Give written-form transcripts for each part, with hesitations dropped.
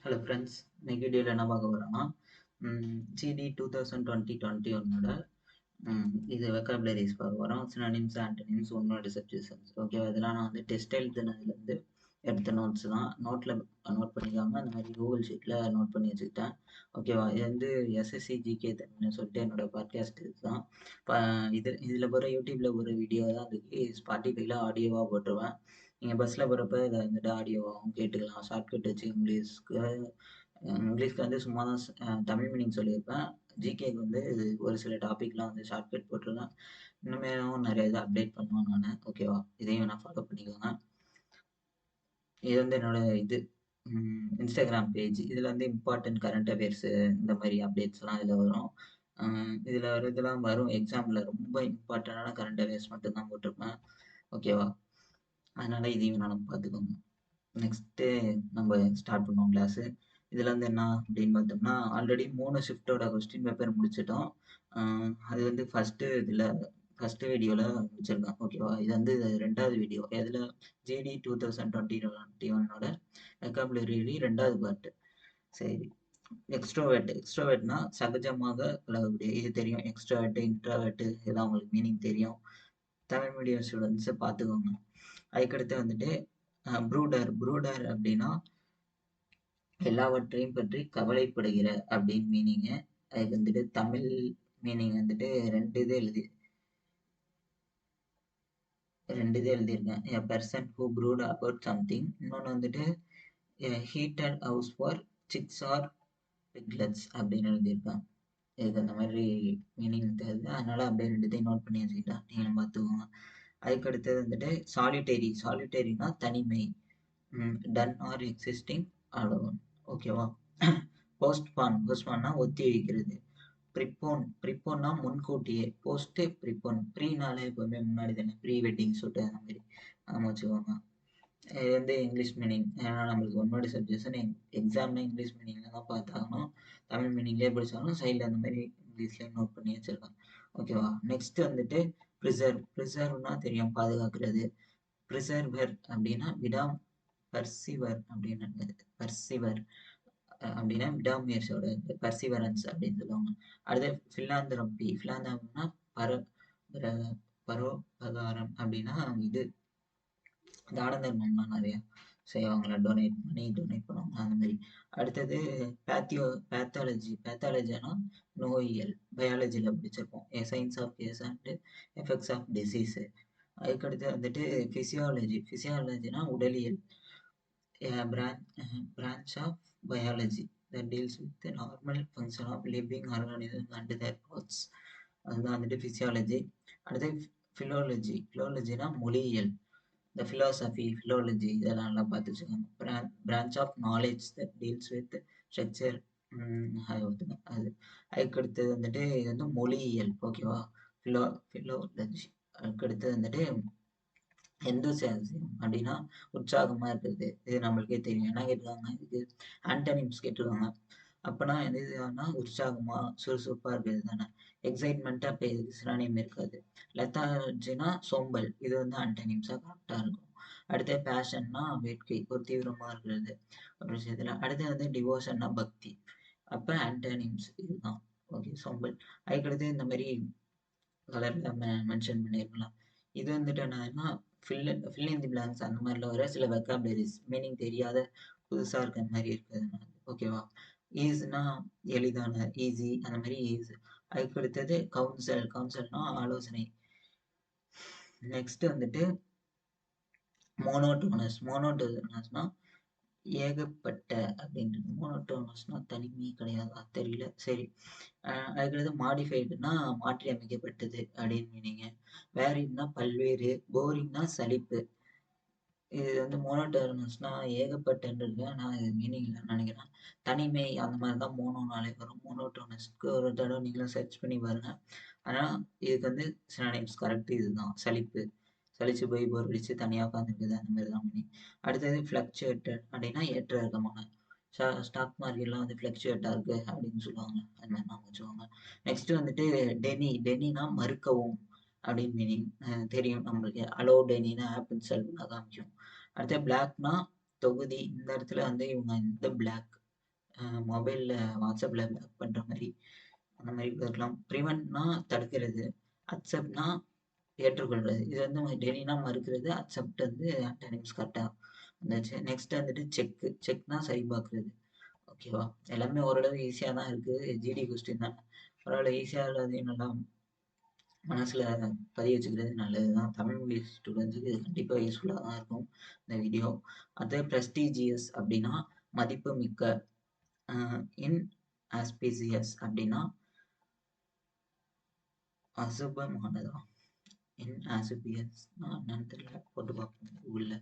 Hello friends, இன்னைக்கு வீடியோவில் என்ன பார்க்க போகிறோன்னா ஜிடி 2020-21 இது வெக்காபுலரிஸ் பார்க்க போகிறோம். சினானிம்ஸ், ஆண்டனிம்ஸ், ஒன்னோட சப்ஜெக்ஷன்ஸ். ஓகேவா? இதெல்லாம் நான் வந்து டெஸ்ட் எழுதுனதுலேருந்து எடுத்த நோட்ஸ் தான். நோட்டில் நோட் பண்ணிக்காமல் அந்த மாதிரி கூகுள் ஷீட்டில் நோட் பண்ணி வச்சுக்கிட்டேன். ஓகேவா? இது வந்து எஸ்எஸ்சி ஜிகே தமிழ்னு சொல்லிட்டு என்னோட பாட்காஸ்ட் இதுதான். இப்போ இதில் போகிற யூடியூப்பில் போகிற வீடியோ தான் அதுக்கு ஸ்பாட்டிஃபைல ஆடியோவாக போட்டுருவேன். நீங்கள் பஸ்ஸில் போகிறப்ப இதை வந்துட்டு ஆடியோவாகவும் கேட்டுக்கலாம். ஷார்ட்கட் வச்சு இங்கிலீஷ்க்கு வந்து சும்மா தான் தமிழ் மீனிங் சொல்லியிருப்பேன். ஜிகேக்கு வந்து ஒரு சில டாபிக்லாம் வந்து ஷார்ட்கட் போட்டிருக்கேன். இன்னுமே நிறைய இதை அப்டேட் பண்ணுவேன் நான். ஓகேவா? இதையும் நான் ஃபாலோ பண்ணிக்கோங்க. இது வந்து என்னோட இன்ஸ்டாகிராம் பேஜ். இதில் வந்து இம்பார்ட்டன்ட் கரண்ட் அஃபேர்ஸு இந்த மாதிரி அப்டேட்ஸ்லாம் இதில் வரும். இதில் இதெல்லாம் வரும் எக்ஸாமில் ரொம்ப இம்பார்ட்டண்டான கரண்ட் அஃபேர்ஸ் மட்டும்தான் போட்டிருப்பேன். ஓகேவா? அதனால் இதையும் நான் பார்த்துக்கோங்க. நெக்ஸ்ட்டு நம்ம ஸ்டார்ட் பண்ணுவோம் கிளாஸு. இதில் வந்து என்ன அப்படின்னு பார்த்தோம்னா, ஆல்ரெடி 3 ஷிஃப்ட்டோட கொஸ்டின் பேப்பர் முடிச்சிட்டோம். அது வந்து ஃபஸ்ட்டு வீடியோவில் முடிச்சிருக்கேன். ஓகேவா? இது வந்து 2வது வீடியோ. இதில் ஜிடி 2020-21 வெக்காபுலரி 2வது பார்ட்டு. சரி, எக்ஸ்ட்ரோவேர்ட்னா சகஜமாக பழகக்கூடிய. இது தெரியும். எக்ஸ்ட்ரோவேர்ட்டு, இன்ட்ரோவேர்ட்டு இதெல்லாம் உங்களுக்கு மீனிங் தெரியும். தமிழ் மீடியம் ஸ்டூடெண்ட்ஸை பார்த்துக்கோங்க. அதுக்கடுத்து வந்துட்டு ப்ரூடர் அப்படின்னா எல்லாவற்றையும் பற்றி கவலைப்படுகிற அப்படின்னு மீனிங்கு. அதுக்கு வந்துட்டு தமிழ் மீனிங் வந்துட்டு ரெண்டு இது எழுதியிருக்கேன். A person who brood about something. இன்னொன்று வந்துட்டு heated house for chicks or piglets அப்படின்னு எழுதியிருக்கேன். இதுக்கு அந்த மாதிரி மீனிங் தெரியுது. அதனால அப்படியே ரெண்டுத்தையும் நோட் பண்ணி வச்சுக்கிட்டேன். நீங்கள் பார்த்துக்கோங்க. அதுக்கு அடுத்தது வந்துட்டு சாலிட்டரினா தனிமை. Done are existing alone. ஓகேவா? போஸ்ட்பான்னா ஒத்தி வைக்கிறது. ப்ரிப்போன்னா முன்கூட்டியே. ப்ரீனாலே எப்பவுமே முன்னாடி தானே. ப்ரீ வெட்டிங் ஷூட் அந்த மாதிரி நம்ம வச்சுக்கோங்க. இது வந்து இங்கிலீஷ் மீனிங். ஏன்னா நம்மளுக்கு ஒன்னோட சப்ஜெக்ஷன் எக்ஸாம்னா இங்கிலீஷ் மீனிங்கில் தான் பார்த்தாகணும். தமிழ் மீனிங்லேயே படித்தாலும் சைடில் அந்த மாதிரி இங்கிலீஷ்லேயே நோட் பண்ணி வச்சுருக்கேன். ஓகேவா? நெக்ஸ்ட் வந்துட்டு ப்ரிசர்வ்னா தெரியும், பாதுகாக்கிறது. ப்ரிசர்வர் அப்படின்னா பர்சிவர் அப்படின்னா விடாமுயற்சியோட பர்சிவரன்ஸ் அப்படின்னு சொல்லுவாங்க. அடுத்து ஃபிலாந்தரப்பினா பரோபகாரம் அப்படின்னா இது தான தர்மம்லாம் நிறைய செய்வாங்களா, டொனேட் பண்ணுவாங்க அந்த மாதிரி. அடுத்தது பேத்தாலஜினா நோயியல். பயாலஜியில் படிச்சிருப்போம். Science of cause and effects of disease. அதுக்கடுத்து வந்துட்டு ஃபிசியாலஜினா உடலியல். branch of biology that deals with the normal function of living organisms and their parts. அதுதான் வந்துட்டு ஃபிசியாலஜி. அடுத்து ஃபிலோலஜினா மொழியியல். இந்த ஃபிலாலஜி இதெல்லாம் நல்லா பார்த்து வச்சுக்கோங்க. Branch of knowledge that deals with structure. அது அதுக்கடுத்தது வந்துட்டு இது வந்து மொழியியல். ஓகேவா? ஃபிலோலஜி. அதுக்கடுத்தது வந்துட்டு எந்தூசியாசம் அப்படின்னா உற்சாகமா இருக்கிறது. இது நம்மளுக்கே தெரியும். என்ன கேட்டிருக்காங்க, இதுக்கு ஆண்டனிம்ஸ் கேட்டிருக்காங்க. அப்போனா எதுனா உற்சாகமா சுறுசுறுப்பா இருக்கிறது தானே. எக்ஸைட்மெண்ட்டாக அப்போ இதுக்கு சினானிம் இருக்காது. லெத்தார்ஜினா சோம்பல். இது வந்து ஆண்டனிம்ஸாக கரெக்டாக இருக்கும். அடுத்து பேஷன்னா வேட்கை, ஒரு தீவிரமா இருக்கிறது ஒரு விஷயத்துல. அடுத்து வந்து டிவோஷன்னா பக்தி. அப்போ ஆண்டனிம்ஸ் இதுதான். ஓகே, சோம்பல். அதுக்கடுத்து இந்த மாதிரி கலரில் மென்ஷன் பண்ணியிருக்கலாம். இது வந்துட்டு என்னன்னா ஃபில் இன் தி பிளாங்க்ஸ் அந்த மாதிரிலாம் வர சில வெக்காபுலரிஸ் மீனிங் தெரியாத புதுசாக இருக்கிற மாதிரி இருக்கிறதுனால. ஓகேவா? ஈஸுனா எளிதான, ஈஸி அந்த மாதிரி ஈஸு. அதுக்கு அடுத்தது கவுன்சல்னா ஆலோசனை. நெக்ஸ்ட் வந்துட்டு மோனோட்டோனஸ்னா ஏகப்பட்ட அப்படின்றது. மோனோட்டோனஸ்னா தனிமை கிடையாதா தெரியல. சரி, அதுக்கடுத்து மாடிஃபைடுனா மாற்றி அமைக்கப்பட்டது அப்படின்னு மீனிங்க. வேரிட்னா பல்வேறு. போரிங்னா சலிப்பு. இது வந்து மோனோட்டோனஸ்னா ஏகப்பட்டன்றது. நான் இது மீனிங் இல்லைன்னு நினைக்கிறேன். தனிமை அந்த மாதிரி தான் மோனோனாலே வரும். மோனோட்டோனஸ்க்கு ஒரு தடவை நீங்களும் சர்ச் பண்ணி பாருங்க. ஆனால் இதுக்கு வந்து சினானிம்ஸ் கரெக்ட் இதுதான். சலிச்சு போய் போர் அடிச்சு தனியாக உட்காந்துருக்குது அந்த மாதிரி தான் மீனிங். அடுத்தது ஃப்ளக்சுவேட்டட் அப்படின்னா ஏற்ற இறக்கமான. ஸ்டாக் மார்க்கெட்லாம் வந்து ஃப்ளக்சுவேட்டாக இருக்குது அப்படின்னு சொல்லுவாங்க. அது மாதிரி நான் வச்சுக்கோங்க. நெக்ஸ்ட் வந்துட்டு டெனினா மறுக்கவும் அப்படின்னு மீனிங் தெரியும் நம்மளுக்கு. அலோ டெனினா ஆப்பிள் செல்ஃப்னா காமிக்கும். அடுத்து பிளாக்னா தொகுதி. இந்த இடத்துல வந்து இவங்க இந்த பிளாக் மொபைலில் வாட்ஸ்அப்பில் பிளாக் பண்ணுற மாதிரி அந்த மாதிரி இருக்கலாம். ப்ரிவென்ட்னா தடுக்கிறது, அக்செப்ட்னா ஏற்றுக்கொள்றது. இது வந்து டெனினா மறுக்கிறது, அக்செப்ட் வந்து ஆன்டனிம்ஸ் கரெக்டாக வந்துச்சு. நெக்ஸ்ட் வந்துட்டு செக்னா சரி பார்க்குறது. ஓகேவா? எல்லாமே ஓரளவு ஈஸியாக தான் இருக்குது. ஜிடி கொஸ்டின் தான். பரவாயில்ல, ஈஸியாக இல்லாதையும் நல்லா மனசில் பதிய வச்சுக்கிறது நல்லது தான். தமிழ் மொழி ஸ்டூடெண்ட்ஸுக்கு இது கண்டிப்பாக யூஸ்ஃபுல்லாக தான் இருக்கும் இந்த வீடியோ. அது ப்ரெஸ்டீஜியஸ் அப்படின்னா மதிப்பு மிக்க, இன் ஆஸ்பீசியஸ் அப்படின்னா அசுபமானதா, இன் ஆஸ்பீசியஸ்னா என்னன்னு தெரியல, போட்டு பார்ப்போம் கூகுளில்.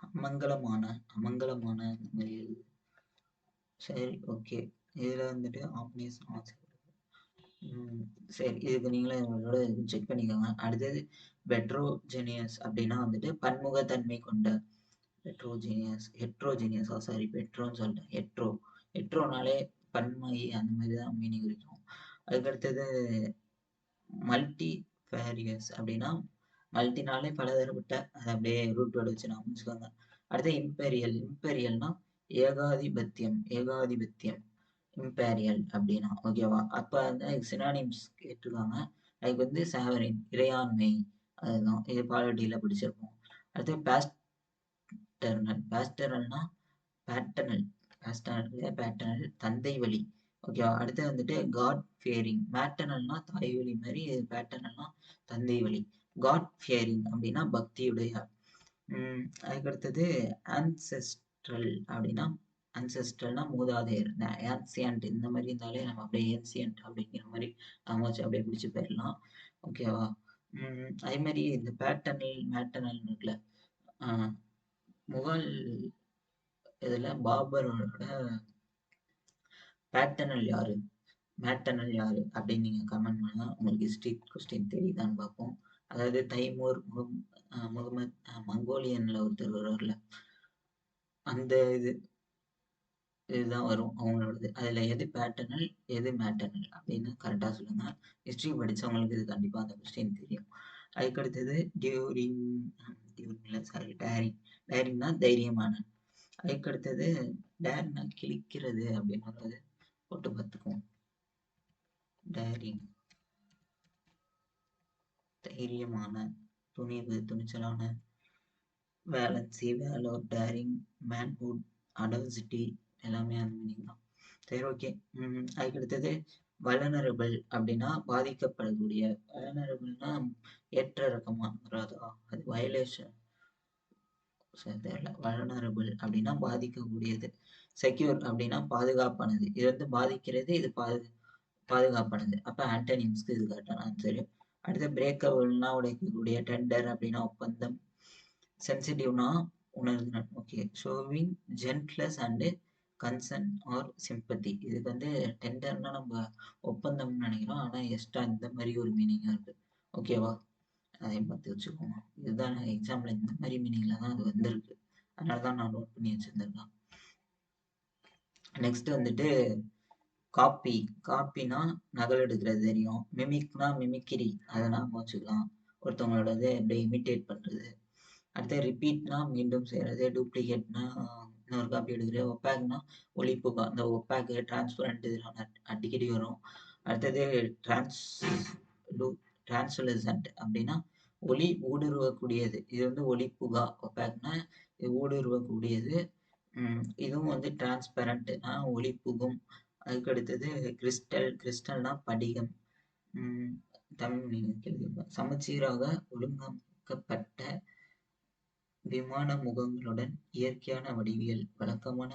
அமங்கலமான அமங்கலமான இந்த மாதிரி. சரி, ஓகே. இதில் வந்துட்டு ஆப்னியஸ் சரி, இதுக்கு நீங்களே உங்களோட செக் பண்ணிக்கோங்க. அடுத்தது பெட்ரோஜெனியஸ் அப்படின்னா வந்துட்டு பன்முகத்தன்மை கொண்ட. ஹெட்ரோஜீனியஸா, சாரி பெட்ரோன்னு சொல்லிட்டேன். ஹெட்ரோனாலே பன்மை அந்த மாதிரி தான் மீனிங் இருக்கும். அதுக்கடுத்தது மல்டி ஃபேரியஸ் அப்படின்னா மல்டினாலே பலதரப்பட்ட, அதை அப்படியே ரூட் வேர்டு வச்சு நான் வச்சுக்கோங்க. அடுத்து இம்பீரியல்னா ஏகாதிபத்தியம் இம்பேரியல் அப்படின்னா. ஓகேவா? அப்போ வந்து சினானிம்ஸ் கேட்டிருக்காங்க. அதுக்கு வந்து சாவரின் இறையாண்மை, அதுதான் இது பாலிட்டியில் படிச்சிருப்போம். அடுத்து பேஸ்டர்னல்னா பேட்டர்னல் தந்தை வழி. ஓகேவா? அடுத்து வந்துட்டு காட் ஃபியரிங். மேட்டர்னல்னா தாய் வழி மாதிரி, பேட்டர்னல்னா தந்தை வழி. காட் ஃபியரிங் அப்படின்னா பக்தியுடையார். அதுக்கடுத்தது ஆன்செஸ்ட்ரல் அப்படின்னா அன்செஸ்ட்ரல்னா மூதாதையர், ஏன்சியன்ட் இந்த மாதிரி இருந்தாலே நம்ம அப்படியே ஏன்சியன்ட் அப்படிங்கிற மாதிரி நாம வச்சு அப்படியே பிடிச்சி போயிடலாம். ஓகேவா? அதே மாதிரி இந்த மேட்டர்னல் இருக்குல்ல, முகல் இதில் பாபரோட மேட்டர்னல் யாரு அப்படின்னு நீங்க கமெண்ட் பண்ணா உங்களுக்கு ஹிஸ்ட்ரி கொஸ்டின் தெரியுதான்னு பார்ப்போம். அதாவது தைமூர் முகமது மங்கோலியன்ல ஒருத்தர் வருவார்ல, அந்த இதுதான் வரும் அவங்களோடது. அதில் எது பேட்டர்னல் எது மேட்டர்னல் அப்படின்னு கரெக்டாக சொல்லுங்க. ஹிஸ்ட்ரி படித்தவங்களுக்கு இது கண்டிப்பாக அந்த கொஸ்டின் தெரியும். அதுக்கடுத்தது டேரிங்னா தைரியமான. அதுக்கடுத்தது டேர்னா கிழிக்கிறது அப்படின்னு போட்டு பார்த்துக்குவோம். டேரிங் தைரியமான, துணிச்சலான. வேலன்சி, வேலோர், டேரிங், மேன்ஹுட், அடல்சிட்டி எல்லாமே அந்த மீனிங் தான். சரி, ஓகே. அதுக்கடுத்தது வல்னரபிள் அப்படின்னா பாதிக்கப்படக்கூடிய. வல்னரபிள்னா ஏற்ற இறக்கமானதா, அது வயலேஷன் தெரியல. வல்னரபிள் அப்படின்னா பாதிக்கக்கூடியது. செக்யூர் அப்படின்னா பாதுகாப்பானது. இது வந்து பாதிக்கிறது, இது பாதுகாப்பானது. அப்போ ஆன்டனிம்ஸ்க்கு இது கரெக்டான ஆன்சரு. அடுத்து பிரேக்கபிள்னா உடைக்கக்கூடிய. டெண்டர் அப்படின்னா ஒப்பந்தம். சென்சிட்டிவ்னா உணர்திறன். Okay. Showing gentleness and concern or sympathy. இதுக்கு வந்து டெண்டர்னா நம்ம ஒப்பந்தம்னு நினைக்கிறோம், ஆனால் எக்ஸ்ட்ரா இந்த மாதிரி ஒரு மீனிங்காக இருக்கு. ஓகேவா? அதையும் பார்த்து வச்சுக்கோங்க. இதுதான் எக்ஸாம்பிள், இந்த மாதிரி மீனிங்கில் தான் அது வந்திருக்கு, அதனால தான் நான் நோட் பண்ணி வச்சுருந்துருக்கேன். நெக்ஸ்ட் வந்துட்டு காப்பினா நகல் எடுக்கிறது தெரியும். மிமிக்னா மிமிக்கிரி, அதை நாம வச்சுக்கலாம். ஒருத்தவங்களோடது அப்படியே இமிட்டேட் பண்ணுறது. அடுத்து ரிப்பீட்னா மீண்டும் செய்கிறது. டூப்ளிகேட்னா இன்னொரு காப்பி எடுக்கிறது. ஒப்பேக்னா ஒளிப்புகா. அந்த ஒப்பேக்கு டிரான்ஸ்பரண்ட் இதெல்லாம் அடிக்கடி வரும். அடுத்தது டிரான்ஸ்லுசன்ட் அப்படின்னா ஒளி ஊடுருவக்கூடியது. இது வந்து ஒளிப்புகா. ஒப்பேக்னா இது ஊடுருவக்கூடியது. இதுவும் வந்து டிரான்ஸ்பரண்ட்னா ஒளிப்புகும். அதுக்கு அடுத்தது கிறிஸ்டல்னா படிகம். தமிழ் நீங்கள் சமச்சீராக ஒழுங்கமைக்கப்பட்ட விமான முகங்களுடன் இயற்கையான வடிவியல். வழக்கமான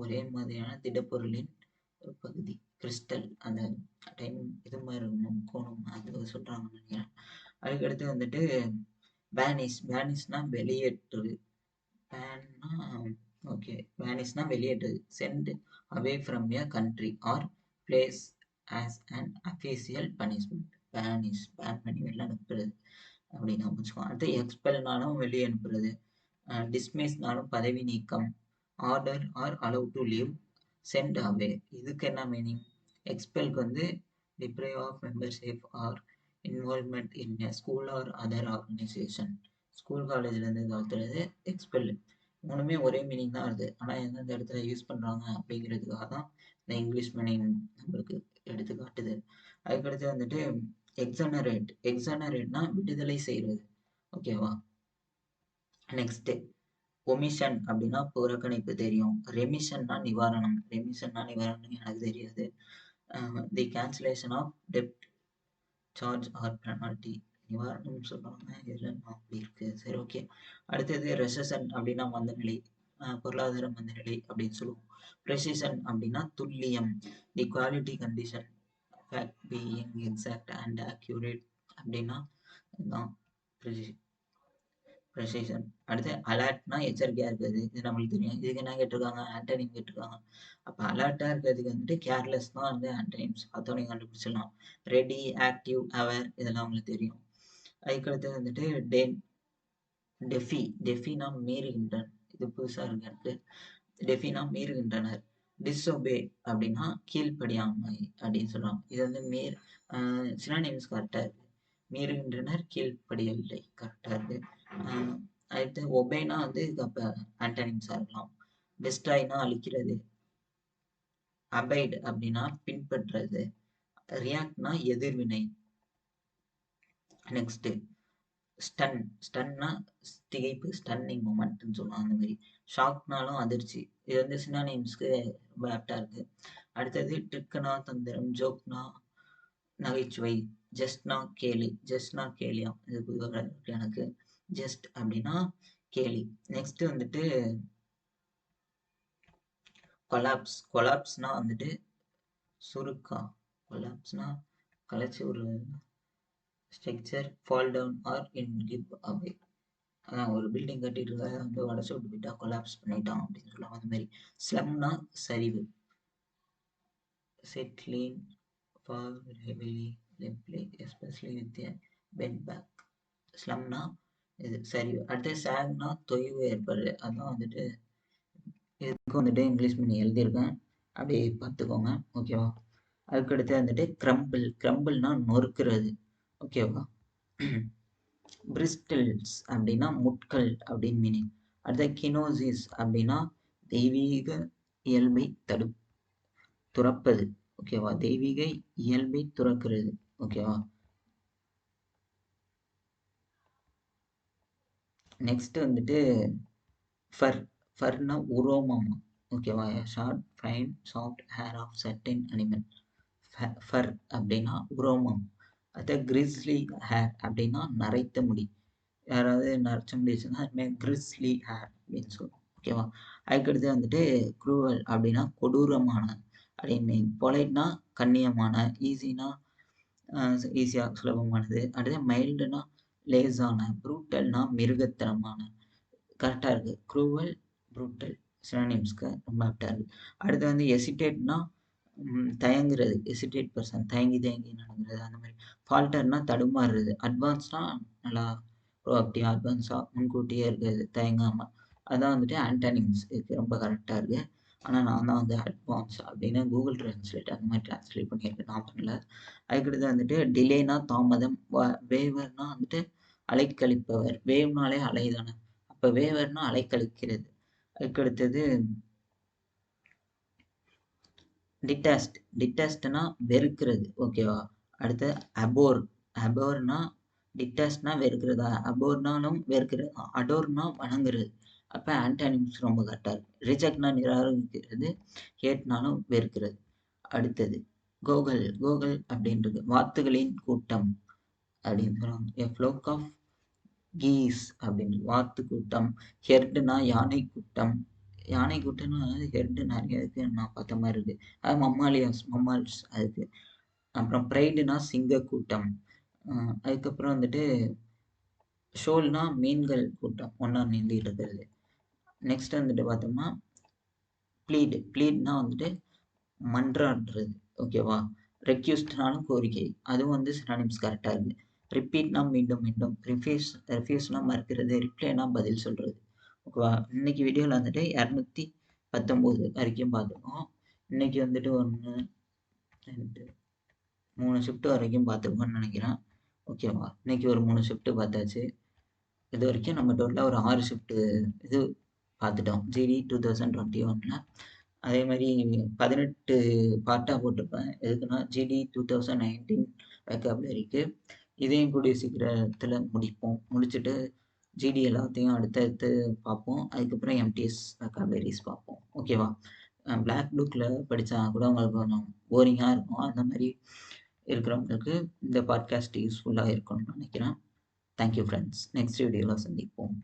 ஒரே மாதிரியான திடப்பொருளின் ஒரு பகுதி. கிறிஸ்டல் அந்த டைம் இது மாதிரி இருக்கணும், முக்கோணம், அது சொல்றாங்கன்னு நினைக்கிறேன். அதுக்கடுத்து வந்துட்டு பேனிஷ்னா வெளியேற்று. ஓகே, பேனிஷ்னா வெளியேற்று. Sent away from a country or place as an official punishment. Ban பண்ணி வெளில அனுப்புறது அப்படின்னு வச்சுக்கோங்க. அடுத்து எக்ஸ்பெல்னாலும் வெளியே அனுப்புறது. டிஸ்மிஸ்னாலும் பதவி நீக்கம். Order or allow to leave. Sent away. இதுக்கு என்ன மீனிங்? எக்ஸ்பெல்க்கு வந்து deprive of membership or involvement in a school or other organisation. School காலேஜ்லேருந்து துரத்துறது எக்ஸ்பெல். மூணுமே ஒரே மீனிங் தான் வருது. ஆனால் எந்தெந்த இடத்துல யூஸ் பண்ணுறாங்க அப்படிங்கிறதுக்காக தான் இந்த இங்கிலீஷ் மீனிங் நம்மளுக்கு எடுத்து காட்டுது. அதுக்கடுத்து வந்துட்டு எக்ஸனரேட். எக்ஸனரேட்னா விடுதலை செய்கிறது. ஓகேவா? நெக்ஸ்ட் ஒமிஷன் அப்படின்னா புறக்கணிப்பு தெரியும். ரெமிஷன்னா நிவாரணம். ரெமிஷன்னா நிவாரணம் எனக்கு தெரியாது. தி கேன்சலேஷன் ஆஃப் டெப்ட் சார்ஜ் ஆர் பெனால்டி. நிவாரணம் சொல்லுவாங்க, இதில் அப்படி இருக்கு. சரி, ஓகே. அடுத்தது ரெசஷன் அப்படின்னா மந்தநிலை, பொருளாதார மந்தநிலை அப்படின்னு சொல்லுவோம். ப்ரெசிஷன் அப்படின்னா துல்லியம். தி quality condition fact being exact and accurate அப்படின்னா இதுதான் ப்ரெசிஷன். அடுத்து அலர்ட்னா எச்சரிக்கையாக இருக்கிறது. இது நம்மளுக்கு தெரியும். இதுக்கு என்ன கேட்டிருக்காங்க? ஆன்டனிம் கேட்டிருக்காங்க. அப்போ அலர்ட்டாக இருக்கிறதுக்கு வந்துட்டு கேர்லெஸ் தான் வந்து ஆன்டனிம்ஸ். அதோட நீங்கள் கண்டுபிடிச்சிடலாம். ரெடி, ஆக்டிவ், அவேர் இதெல்லாம் உங்களுக்கு தெரியும். அதுக்கடுத்து வந்துட்டு டெஃபி. டெஃபினா மீறுகின்றனர். இது புதுசாக இருக்கு எனக்கு. டெஃபினா மீறுகின்றனர். டிஸ்ஒபே அப்படின்னா கீழ்ப்படியாமை அப்படின்னு சொல்லுவாங்க. இது வந்து சினானிம்ஸ் கரெக்டாக இருக்கு. மீறுகின்றனர், கீழ்ப்படியவில்லை, கரெக்டாக இருக்கு. அடுத்து ஒபேனா வந்து இது அப்போ ஆன்டனிம்ஸாக இருக்கலாம். டிஸ்ட்ராய்னா அழிக்கிறது. அபைட் அப்படின்னா பின்பற்றுறது. ரியாக்ட்னா எதிர்வினை. Next stun. ஸ்டன்னா திகைப்பு, ஸ்டன்னிங் மொமெண்ட்னு சொல்லலாம். அந்த மாதிரி ஷாக்னாலும் அதிர்ச்சி. இது வந்து சினானிம்ஸ்க்கு ரொம்ப ஆப்டாக இருக்கு. அடுத்தது ட்ரிக்குனா தந்திரம், ஜோக்னா நகைச்சுவை, ஜஸ்ட்னா கேலி. ஜஸ்ட்னா கேலியா, இது புதுவாக இருக்கு எனக்கு. ஜஸ்ட் அப்படின்னா கேலி. நெக்ஸ்ட் வந்துட்டு கொலாப்ஸ். கொலாப்ஸ்னா வந்துட்டு சுருக்கா. கொலாப்ஸ்னா கலைச்சி ஒரு ஸ்ட்ரக்சர் ஃபால் டவுன் ஆர் இன் கிவ் அவே. ஒரு பில்டிங் கட்டிட்டு இருக்க வந்து உடச்சு விட்டு போயிட்டா கொலாப்ஸ் பண்ணிட்டான் அப்படின்னு சொல்லுவாங்க. அந்த மாதிரி ஸ்லம்னா சரிவு. Sit lean fall heavily limply especially with bent back. ஸ்லம்னா இது சரிவு. அடுத்து சேக்னா தொய்வு ஏற்படுறது. அதான் வந்துட்டு இதுக்கு வந்துட்டு இங்கிலீஷ் மீனிங் எழுதியிருக்கேன், அப்படியே பார்த்துக்கோங்க. ஓகேவா? அதுக்கடுத்து வந்துட்டு கிரம்பிள். கிரம்பிள்னா நொறுக்கிறது. ஓகேவா? பிரிஸ்டில்ஸ் அப்படின்னா முட்கள் அப்படின்னு மீனிங். அடுத்த கினோசிஸ் அப்படின்னா தெய்வீக இயல்பை துறப்பது. ஓகேவா? தெய்வீக இயல்பை துறக்கிறது. ஓகேவா? நெக்ஸ்ட் வந்துட்டு ஃபர். ஃபர்னா உரோமம். ஓகேவா? Short fine soft hair of certain animal. Fur அப்படின்னா உரோமம். அது கிரிஸ்லி ஹேர் அப்படின்னா நரைத்த முடி. யாராவது நரைச்ச முடிச்சுன்னா அதுமாதிரி கிரிஸ்லி ஹேர் அப்படின்னு சொல்லுவோம். ஓகேவா? அதுக்கடுத்து வந்துட்டு குரூவல் அப்படின்னா கொடூரமான அப்படின்னு மீன். பொலைட்னா கண்ணியமான. ஈஸினா ஈஸியாக சுலபமானது. அடுத்து மைல்டுனா லேசான. ப்ரூட்டல்னா மிருகத்தனமான. கரெக்டாக இருக்குது. க்ரூவல், ப்ரூட்டல் சினானிம்ஸ்க்கு ரொம்ப ஆப்டாக இருக்குது. அடுத்து வந்து எசிடேட்னா தயங்குறது. எசிடேட் பர்சன் தயங்கி நடந்துறது. அந்த மாதிரி ஃபால்டர்னா தடுமாறுறது. அட்வான்ஸ்னா நல்லா ப்ரோஆக்டிவ், அட்வான்ஸாக முன்கூட்டியே இருக்கிறது, தயங்காமல். அதான் வந்துட்டு ஆன்டனிம்ஸ். இதுக்கு ரொம்ப கரெக்டாக இருக்குது. ஆனால் நான் தான் வந்து அட்வான்ஸ் அப்படின்னு கூகுள் ட்ரான்ஸ்லேட் அந்த மாதிரி ட்ரான்ஸ்லேட் பண்ணியிருக்கேன், நான் பண்ணல. அதுக்கடுத்து வந்துட்டு டிலேனா தாமதம். வேவர்னா வந்துட்டு அலைக்கழிப்பவர். வேவ்னாலே அலைதானே, அப்போ வேவர்னா அலைக்கழிக்கிறது. அதுக்கடுத்தது டிட்டாஸ்ட். டிட்டாஸ்ட்னா வெறுக்கிறது. ஓகேவா? அடுத்து அபோர். அபோர்னா டிட்டாஸ்ட்னா வெறுக்கிறதா, அபோர்னாலும் வெறுக்கிறது, அடோர்னா வணங்குறது. அப்போ ஆன்டானிம்ஸ் ரொம்ப கரெக்டாக இருக்கு. ரிஜெக்ட்னா நிராகரிக்கிறது, ஹேட்னாலும் வெறுக்கிறது. அடுத்தது கோகல். கோகல் அப்படின்றது வாத்துகளின் கூட்டம் அப்படின்னு சொல்லுவாங்க. எ ஃப்ளோக் ஆஃப் கீஸ் அப்படின்னு வாத்து கூட்டம். ஹெர்டுனா யானை கூட்டம். யானை கூட்டம்னா ஹெர்டு நிறைய இருக்கு, நான் பார்த்த மாதிரி இருக்கு. அது மம்மால்ஸ் அதுக்கு. அப்புறம் ப்ரைடுனா சிங்க கூட்டம். அதுக்கப்புறம் வந்துட்டு ஷோல்னா மீன்கள் கூட்டம் ஒன்றா நீந்திட்டு இருக்கிறது. நெக்ஸ்ட் வந்துட்டு பார்த்தோம்னா ப்ளீடு. ப்ளீட்னா வந்துட்டு மன்றாடுறது. ஓகேவா? ரெக்யூஸ்ட்னாலும் கோரிக்கை, அதுவும் வந்து சினானிம்ஸ் கரெக்டாக இருக்குது. ரிப்பீட்னா மீண்டும் மீண்டும். ரெஃப்யூஸ்னா மறுக்கிறது. ரிப்ளைனா பதில் சொல்கிறது. ஓகேவா? இன்னைக்கு வீடியோவில் வந்துட்டு 219 வரைக்கும் பார்த்துருக்கோம். இன்னைக்கு வந்துட்டு 1, 2, 3 ஷிஃப்ட் வரைக்கும் பார்த்துருக்கோம்னு நினைக்கிறேன். ஓகேவா? இன்னைக்கு ஒரு 3 ஷிஃப்ட் பார்த்தாச்சு. இது வரைக்கும் நம்ம டோட்டலாக ஒரு 6 ஷிஃப்ட்டு இது பார்த்துட்டோம். ஜிடி 2021ல். அதே மாதிரி 18 பார்ட்டாக போட்டிருப்பேன். எதுக்குன்னா ஜிடி 2019 வெக்காபுலரிக்கு. இதையும் கூடிய சீக்கிரத்தில் முடிப்போம். முடிச்சுட்டு ஜிடி எல்லாத்தையும் அடுத்தடுத்து பார்ப்போம். அதுக்கப்புறம் எம்டிஎஸ் வெக்காபுலரிஸ் பார்ப்போம். ஓகேவா? பிளாக் புக்கில் படித்தா கூட உங்களுக்கு கொஞ்சம் போரிங்காக இருக்கும். அந்த மாதிரி இருக்கிறவங்களுக்கு இந்த பாட்காஸ்ட் யூஸ்ஃபுல்லாக இருக்கும்னு நினைக்கிறேன். Thank you friends. நெக்ஸ்ட் வீடியோவில் சந்திப்போம்.